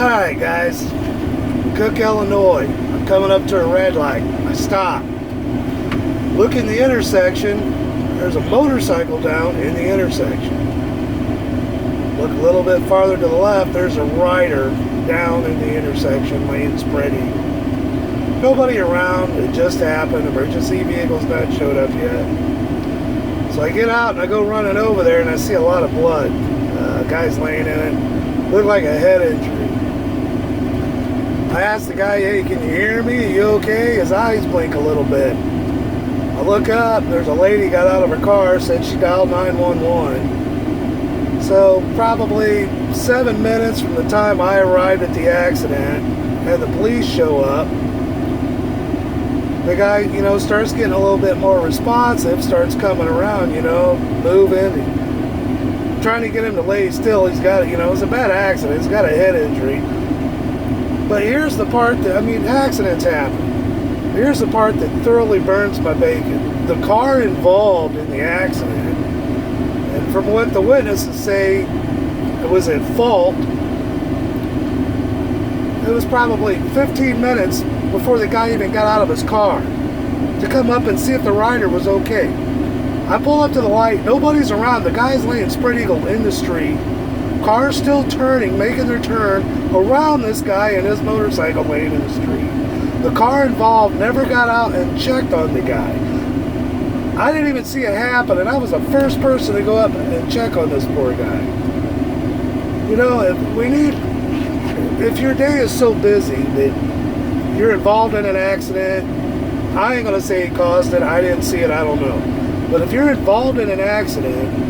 Alright guys, Cook, Illinois. I'm coming up to a red light. I stop. Look in the intersection. There's a motorcycle down in the intersection. Look a little bit farther to the left. There's a rider down in the intersection, lane spreading. Nobody around. It just happened. Emergency vehicles not showed up yet. So I get out and I go running over there and I see a lot of blood. Guy's laying in it. Looked like a head injury. I asked the guy, hey, can you hear me? Are you okay? His eyes blink a little bit. I look up, there's a lady got out of her car, said she dialed 911. So probably 7 minutes from the time I arrived at the accident, had the police show up. The guy, starts getting a little bit more responsive, starts coming around, moving, trying to get him to lay still. He's got, it's a bad accident. He's got a head injury. But here's the part that, accidents happen. Here's the part that thoroughly burns my bacon. The car involved in the accident, and from what the witnesses say, it was at fault. It was probably 15 minutes before the guy even got out of his car to come up and see if the rider was okay. I pull up to the light, nobody's around. The guy's laying spread eagle in the street. Cars still turning, making their turn around this guy and his motorcycle laying in the street. The car involved never got out and checked on the guy. I didn't even see it happen, and I was the first person to go up and check on this poor guy. If your day is so busy that you're involved in an accident, I ain't gonna say it caused it, I didn't see it, I don't know. But if you're involved in an accident,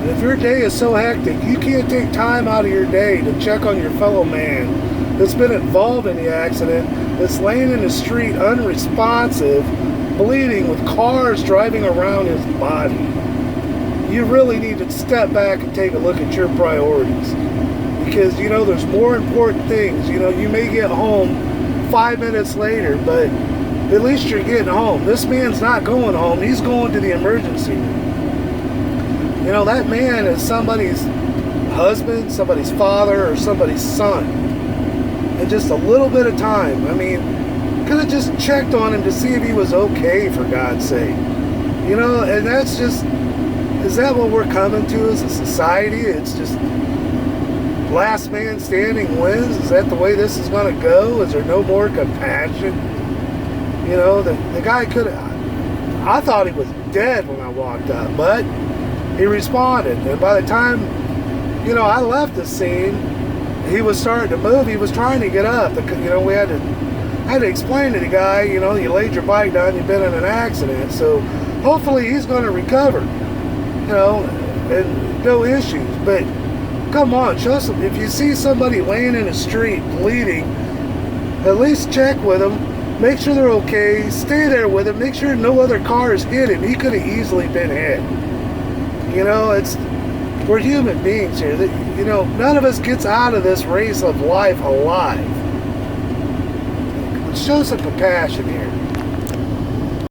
and if your day is so hectic, you can't take time out of your day to check on your fellow man that's been involved in the accident, that's laying in the street unresponsive, bleeding with cars driving around his body. You really need to step back and take a look at your priorities. Because, there's more important things. You may get home 5 minutes later, but at least you're getting home. This man's not going home. He's going to the emergency room. That man is somebody's husband, somebody's father, or somebody's son. In just a little bit of time. Could have just checked on him to see if he was okay, for God's sake. And that's just, is that what we're coming to as a society? It's just last man standing wins? Is that the way this is going to go? Is there no more compassion? The guy could have, I thought he was dead when I walked up, but he responded. And by the time, I left the scene, he was starting to move. He was trying to get up. We had to explain to the guy, you laid your bike down, you've been in an accident. So hopefully he's going to recover, and no issues. But come on, show some. If you see somebody laying in the street bleeding, at least check with them. Make sure they're okay. Stay there with him. Make sure no other cars hit him. He could have easily been hit. We're human beings here. None of us gets out of this race of life alive. Let's show some compassion here.